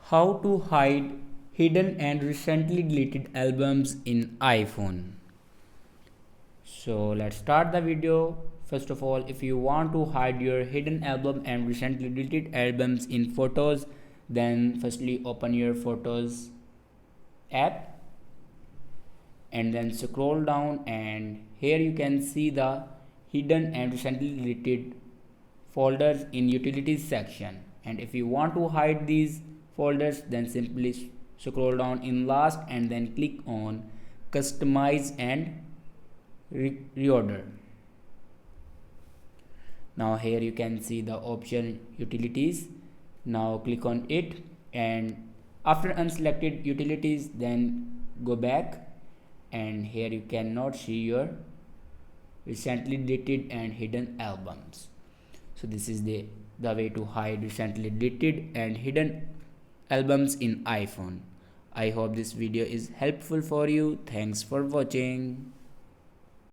How to hide hidden and recently deleted albums in iPhone. So let's start the video. First of all, if you want to hide your hidden album and recently deleted albums in Photos, then firstly open your Photos app and then scroll down, and here you can see the hidden and recently deleted folders in utilities section. And if you want to hide these folders, then simply scroll down in last and then click on customize and reorder. Now here you can see the option utilities. Now click on it, and after unselected utilities, then go back, and here you cannot see your recently deleted and hidden albums. So this is the way to hide recently deleted and hidden albums in iPhone. I hope this video is helpful for you. Thanks for watching.